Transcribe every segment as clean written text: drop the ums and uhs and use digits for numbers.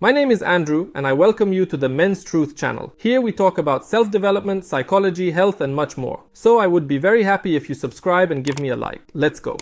My name is Andrew, and I welcome you to the Men's Truth channel. Here we talk about self-development, psychology, health, and much more. So I would be very happy if you subscribe and give me a like. Let's go.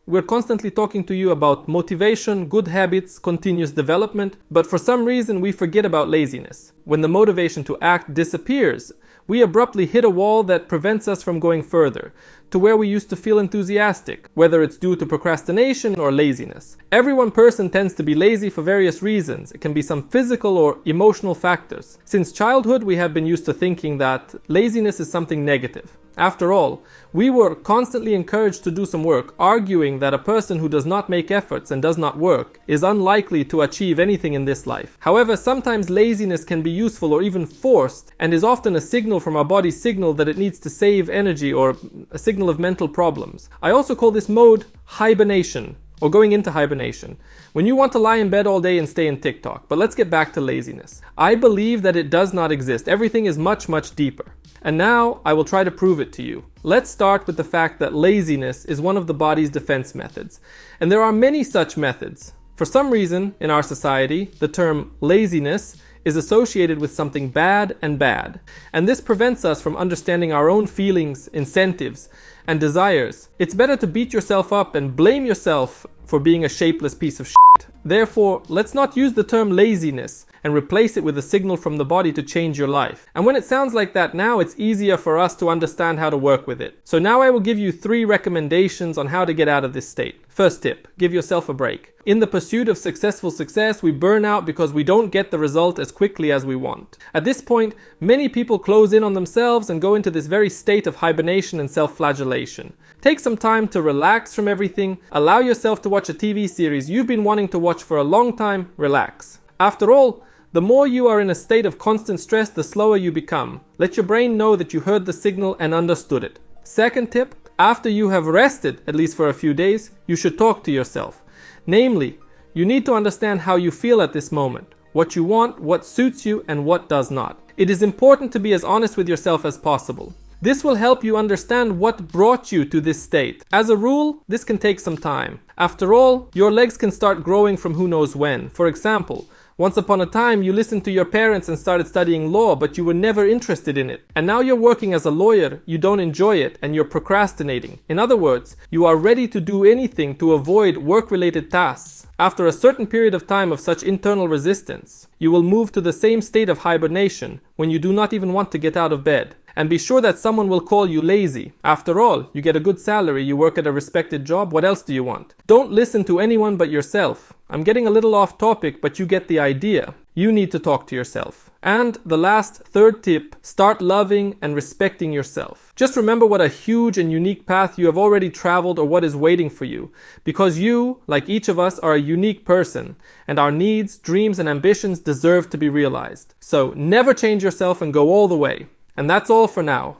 We're constantly talking to you about motivation, good habits, continuous development, but for some reason we forget about laziness. When the motivation to act disappears, we abruptly hit a wall that prevents us from going further, to where we used to feel enthusiastic, whether it's due to procrastination or laziness. Every one person tends to be lazy for various reasons. It can be some physical or emotional factors. Since childhood, we have been used to thinking that laziness is something negative. After all, we were constantly encouraged to do some work, arguing that a person who does not make efforts and does not work is unlikely to achieve anything in this life. However, sometimes laziness can be useful or even forced, and is often a signal from our body's signal that it needs to save energy, or a signal of mental problems. I also call this mode hibernation, or going into hibernation, when you want to lie in bed all day and stay in TikTok. But let's get back to laziness. I believe that it does not exist. Everything is much, much deeper. And now I will try to prove it to you. Let's start with the fact that laziness is one of the body's defense methods. And there are many such methods. For some reason, in our society, the term laziness is associated with something bad. And this prevents us from understanding our own feelings, incentives, and desires. It's better to beat yourself up and blame yourself for being a shapeless piece of shit. Therefore, let's not use the term laziness and replace it with a signal from the body to change your life. And when it sounds like that now, it's easier for us to understand how to work with it. So now I will give you 3 recommendations on how to get out of this state. First tip, give yourself a break. In the pursuit of successful success, we burn out because we don't get the result as quickly as we want. At this point, many people close in on themselves and go into this very state of hibernation and self-flagellation. Take some time to relax from everything. Allow yourself to watch a TV series you've been wanting to watch for a long time. Relax. After all, the more you are in a state of constant stress, the slower you become. Let your brain know that you heard the signal and understood it. Second tip, after you have rested, at least for a few days, you should talk to yourself. Namely, you need to understand how you feel at this moment, what you want, what suits you, and what does not. It is important to be as honest with yourself as possible. This will help you understand what brought you to this state. As a rule, this can take some time. After all, your legs can start growing from who knows when. For example, once upon a time, you listened to your parents and started studying law, but you were never interested in it. And now you're working as a lawyer, you don't enjoy it, and you're procrastinating. In other words, you are ready to do anything to avoid work-related tasks. After a certain period of time of such internal resistance, you will move to the same state of hibernation when you do not even want to get out of bed. And be sure that someone will call you lazy. After all, you get a good salary, you work at a respected job, what else do you want? Don't listen to anyone but yourself. I'm getting a little off topic, but you get the idea. You need to talk to yourself. And the last, third tip, start loving and respecting yourself. Just remember what a huge and unique path you have already traveled, or what is waiting for you. Because you, like each of us, are a unique person, and our needs, dreams, and ambitions deserve to be realized. So never change yourself and go all the way. And that's all for now.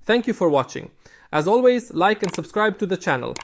Thank you for watching. As always, like and subscribe to the channel.